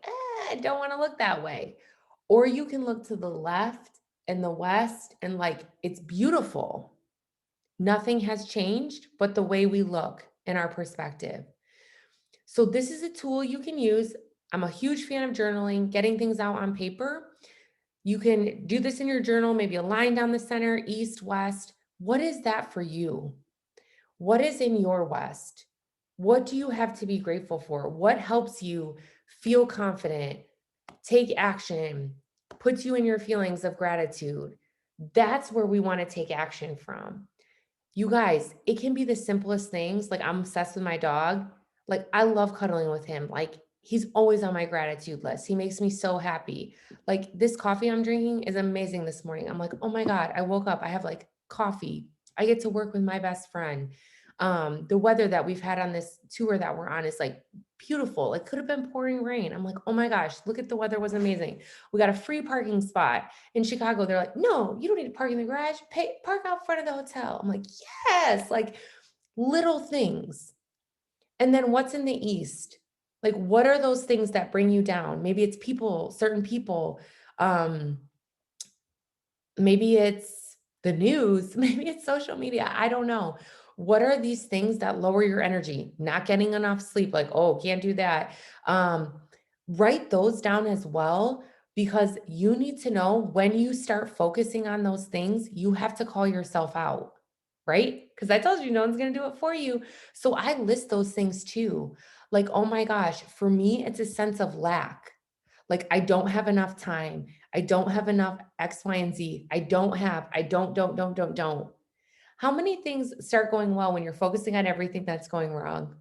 S2: don't want to look that way. Or you can look to the left and the west and it's beautiful. Nothing has changed but the way we look and our perspective. So this is a tool you can use. I'm a huge fan of journaling, getting things out on paper. You can do this in your journal, maybe a line down the center, east, west. What is that for you? What is in your west? What do you have to be grateful for? What helps you feel confident, take action, puts you in your feelings of gratitude? That's where we want to take action from. You guys, it can be the simplest things. Like I'm obsessed with my dog. Like I love cuddling with him. Like he's always on my gratitude list. He makes me so happy. Like this coffee I'm drinking is amazing this morning. I'm like, oh my God, I woke up. I have coffee. I get to work with my best friend. The weather that we've had on this tour that we're on is beautiful. It could have been pouring rain. I'm like, oh my gosh, look at the weather was amazing. We got a free parking spot in Chicago. They're like, no, you don't need to park in the garage. Park out front of the hotel. I'm like, yes, little things. And then what's in the East? What are those things that bring you down? Maybe it's people, certain people. Maybe it's the news. Maybe it's social media. I don't know. What are these things that lower your energy? Not getting enough sleep, oh, can't do that. Write those down as well, because you need to know when you start focusing on those things, you have to call yourself out, right? Because I told you no one's going to do it for you. So I list those things too. Oh my gosh, for me, it's a sense of lack. I don't have enough time. I don't have enough X, Y, and Z. I don't. How many things start going well when you're focusing on everything that's going wrong?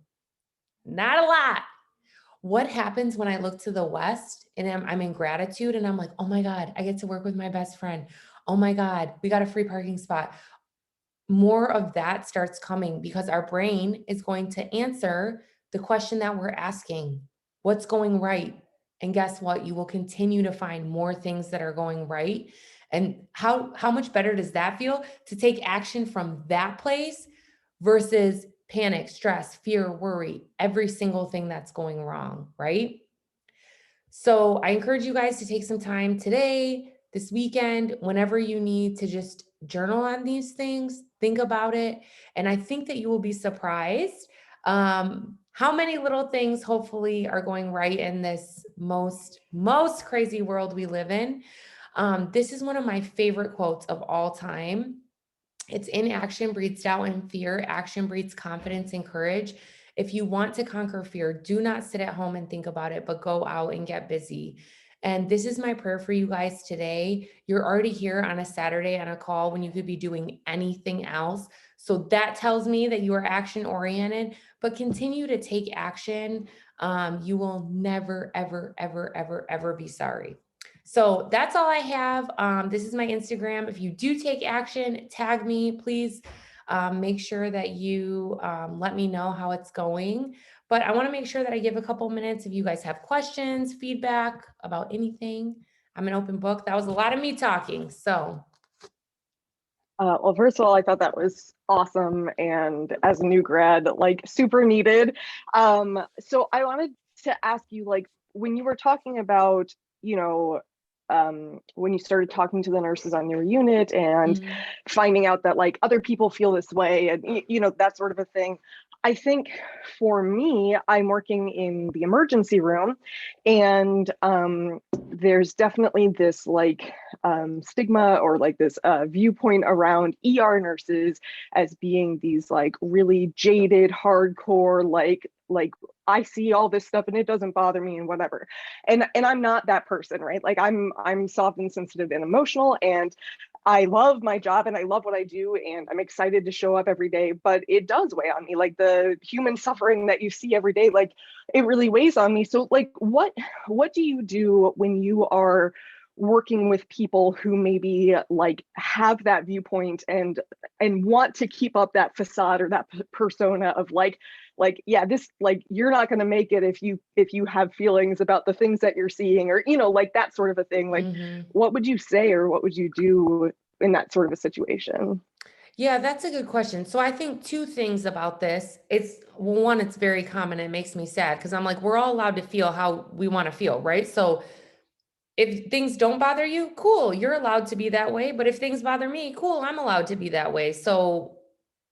S2: Not a lot. What happens when I look to the West and I'm in gratitude and I'm like, oh my God, I get to work with my best friend. Oh my God, we got a free parking spot. More of that starts coming because our brain is going to answer the question that we're asking. What's going right? And guess what? You will continue to find more things that are going right. And how much better does that feel to take action from that place versus panic, stress, fear, worry, every single thing that's going wrong, right? So I encourage you guys to take some time today, this weekend, whenever you need to just journal on these things, think about it. And I think that you will be surprised how many little things hopefully are going right in this most crazy world we live in. This is one of my favorite quotes of all time. It's inaction breeds doubt and fear. Action breeds confidence and courage. If you want to conquer fear, do not sit at home and think about it, but go out and get busy. And this is my prayer for you guys today. You're already here on a Saturday on a call when you could be doing anything else. So that tells me that you are action oriented, but continue to take action. You will never, ever, ever, ever, ever be sorry. So that's all I have. This is my Instagram. If you do take action, tag me, please. Make sure that you let me know how it's going. But I want to make sure that I give a couple minutes if you guys have questions, feedback about anything. I'm an open book. That was a lot of me talking. So,
S1: Well, first of all, I thought that was awesome, and as a new grad, like super needed. So I wanted to ask you, like, when you were talking about, you know, when you started talking to the nurses on your unit and
S2: mhm,
S1: finding out that like other people feel this way, and that sort of a thing. I think for me, I'm working in the emergency room, and there's definitely this like stigma or like this viewpoint around ER nurses as being these like really jaded, hardcore, like I see all this stuff and it doesn't bother me and whatever. And I'm not that person, right? Like I'm soft and sensitive and emotional, and I love my job and I love what I do and I'm excited to show up every day, but it does weigh on me. Like the human suffering that you see every day, like it really weighs on me. So like what do you do when you are working with people who maybe like have that viewpoint and want to keep up that facade or that persona of like yeah, this like you're not going to make it if you have feelings about the things that you're seeing, or like that sort of a thing. Like
S2: mhm.
S1: what would you say or what would you do in that sort of a situation?
S2: Yeah, that's a good question. So I think two things about this. It's well, one, it's very common. It makes me sad because I'm like, we're all allowed to feel how we want to feel, right? So if things don't bother you, cool, you're allowed to be that way. But if things bother me, cool, I'm allowed to be that way. So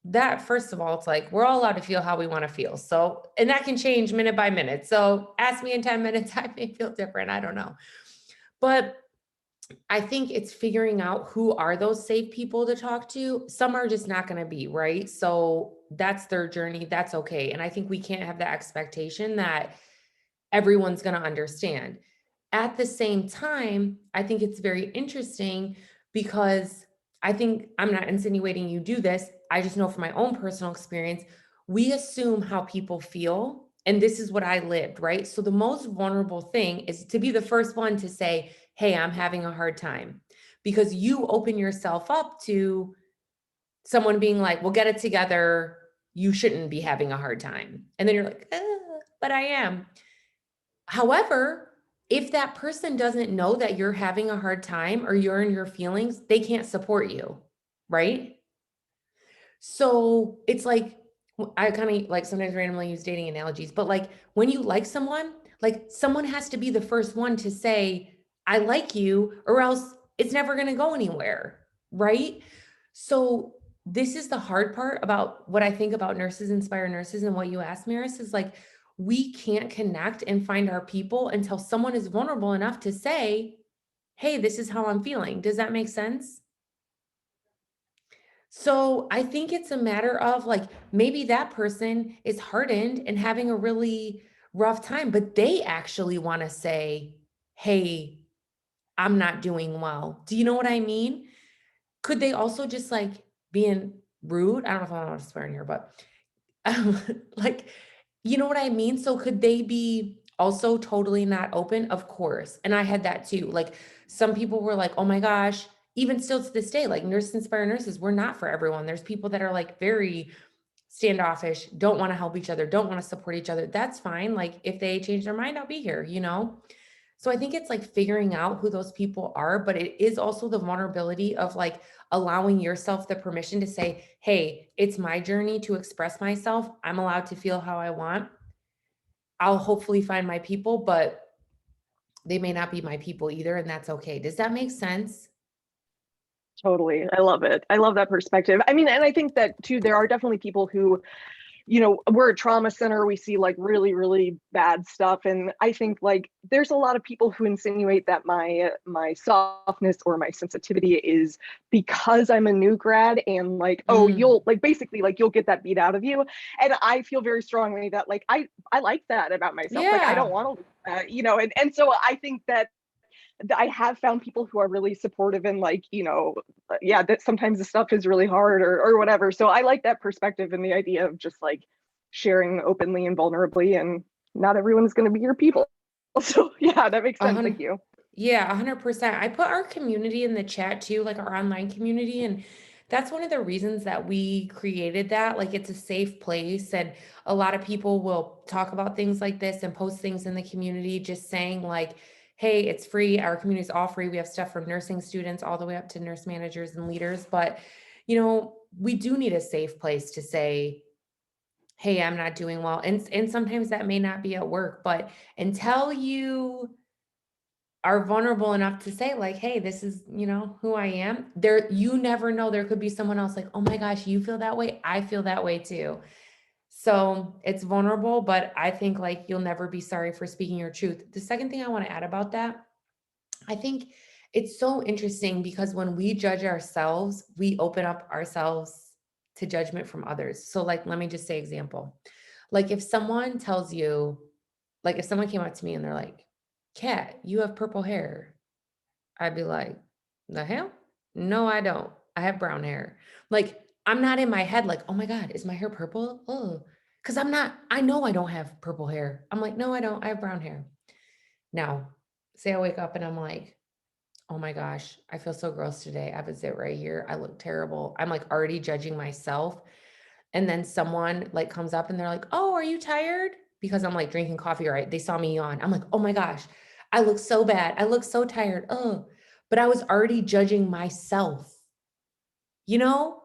S2: that, first of all, it's like we're all allowed to feel how we want to feel. So, and that can change minute by minute. So ask me in 10 minutes, I may feel different. I don't know. But I think it's figuring out who are those safe people to talk to. Some are just not going to be, right? So that's their journey. That's okay. And I think we can't have the expectation that everyone's going to understand. At the same time, I think it's very interesting because I think I'm not insinuating you do this. I just know from my own personal experience, we assume how people feel. And this is what I lived, right? So the most vulnerable thing is to be the first one to say, hey, I'm having a hard time, because you open yourself up to someone being like, well, get it together. You shouldn't be having a hard time. And then you're like, but I am. However, if that person doesn't know that you're having a hard time or you're in your feelings, they can't support you, right? So it's like, I kind of like sometimes randomly use dating analogies, but like when you like someone has to be the first one to say, I like you, or else it's never going to go anywhere, right? So this is the hard part about what I think about Nurses Inspire Nurses and what you asked, Maris, is like we can't connect and find our people until someone is vulnerable enough to say, hey, this is how I'm feeling. Does that make sense? So I think it's a matter of like maybe that person is hardened and having a really rough time, but they actually want to say, hey, I'm not doing well. Do you know what I mean? Could they also just like being rude? I don't know if I want to swear in here, but um, like, you know what I mean? So could they be also totally not open? Of course. And I had that too. Like some people were like, oh my gosh, even still to this day, like Nurse Inspire Nurses, we're not for everyone. There's people that are like very standoffish, don't want to help each other, don't want to support each other. That's fine. Like if they change their mind, I'll be here, you know? So I think it's like figuring out who those people are, but it is also the vulnerability of like allowing yourself the permission to say, hey, it's my journey to express myself. I'm allowed to feel how I want. I'll hopefully find my people, but they may not be my people either. And that's okay. Does that make sense?
S1: Totally. I love it. I love that perspective. I mean, and I think that too, there are definitely people who we're a trauma center. We see like really, really bad stuff. And I think like there's a lot of people who insinuate that my softness or my sensitivity is because I'm a new grad and like, oh,
S2: Mm,
S1: you'll like basically like you'll get that beat out of you. And I feel very strongly that like I like that about myself. Like I don't
S2: yeah.
S1: want to and so I think that I have found people who are really supportive and like, yeah, that sometimes the stuff is really hard or whatever. So I like that perspective and the idea of just like sharing openly and vulnerably, and not everyone is going to be your people. So yeah, that makes
S2: A
S1: sense. Thank
S2: hun
S1: you.
S2: Yeah, 100%. I put our community in the chat too, like our online community, and that's one of the reasons that we created that. Like it's a safe place, and a lot of people will talk about things like this and post things in the community just saying like, hey, it's free. Our community is all free. We have stuff from nursing students all the way up to nurse managers and leaders. But, we do need a safe place to say, hey, I'm not doing well. And sometimes that may not be at work, but until you are vulnerable enough to say like, hey, this is, who I am, there, you never know. There could be someone else like, oh my gosh, you feel that way. I feel that way too. So it's vulnerable, but I think like you'll never be sorry for speaking your truth. The second thing I want to add about that, I think it's so interesting because when we judge ourselves, we open up ourselves to judgment from others. So like, let me just say example. Like if someone tells you, like if someone came up to me and they're like, Kat, you have purple hair. I'd be like, the hell? No, I don't. I have brown hair. Like, I'm not in my head like, oh my God, is my hair purple? Oh, because I know I don't have purple hair. I'm like, no, I don't. I have brown hair. Now, say I wake up and I'm like, oh my gosh, I feel so gross today. I have a zit right here. I look terrible. I'm like already judging myself. And then someone like comes up and they're like, oh, are you tired? Because I'm like drinking coffee, right? They saw me yawn. I'm like, oh my gosh, I look so bad. I look so tired. Oh, but I was already judging myself. You know,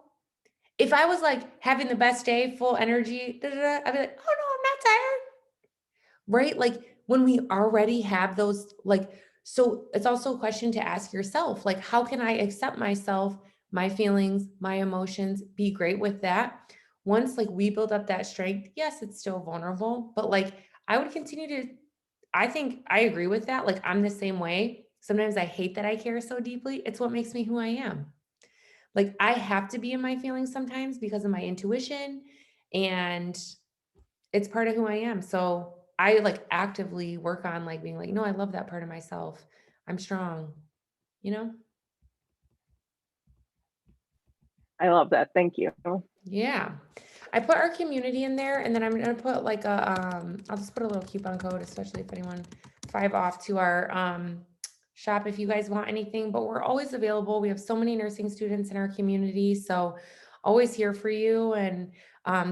S2: if I was like having the best day, full energy, I'd be like, oh no, I'm not tired. Right? Like when we already have those, like, so it's also a question to ask yourself, like, how can I accept myself, my feelings, my emotions, be great with that? Once like we build up that strength, yes, it's still vulnerable, but like I would continue to, I think I agree with that. Like I'm the same way. Sometimes I hate that I care so deeply. It's what makes me who I am. Like I have to be in my feelings sometimes because of my intuition and it's part of who I am. So I like actively work on like being like, no, I love that part of myself. I'm strong, you know?
S1: I love that. Thank you.
S2: Yeah. I put our community in there and then I'm gonna put like I'll just put a little coupon code, especially if anyone 5 off to our shop if you guys want anything, but we're always available. We have so many nursing students in our community. So always here for you. And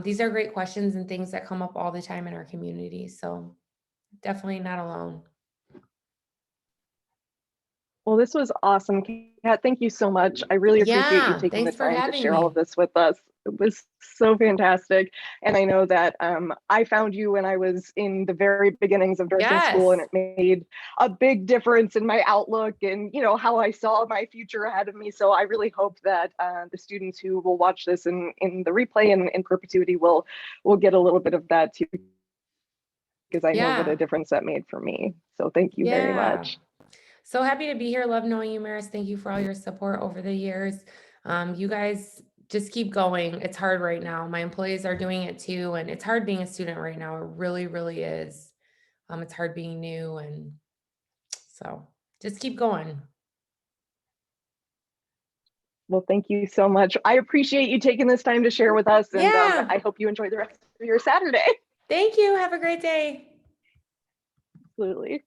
S2: these are great questions and things that come up all the time in our community. So definitely not alone.
S1: Well, this was awesome, Kat. Thank you so much. I really appreciate you
S2: Yeah,
S1: taking the
S2: thanks for
S1: time to
S2: having
S1: share all
S2: me.
S1: of this with us. It was so fantastic. And I know that I found you when I was in the very beginnings of nursing school, and
S2: Yes.
S1: it made a big difference in my outlook and, how I saw my future ahead of me. So I really hope that the students who will watch this in the replay and in perpetuity will get a little bit of that too, because I know what a
S2: Yeah.
S1: difference that made for me. So thank you very
S2: Yeah.
S1: much.
S2: So happy to be here. Love knowing you, Maris. Thank you for all your support over the years. You guys just keep going. It's hard right now. My employees are doing it too. And it's hard being a student right now. It really, really is. It's hard being new. And so just keep going.
S1: Well, thank you so much. I appreciate you taking this time to share with us, and
S2: Yeah.
S1: I hope you enjoy the rest of your Saturday.
S2: Thank you. Have a great day.
S1: Absolutely.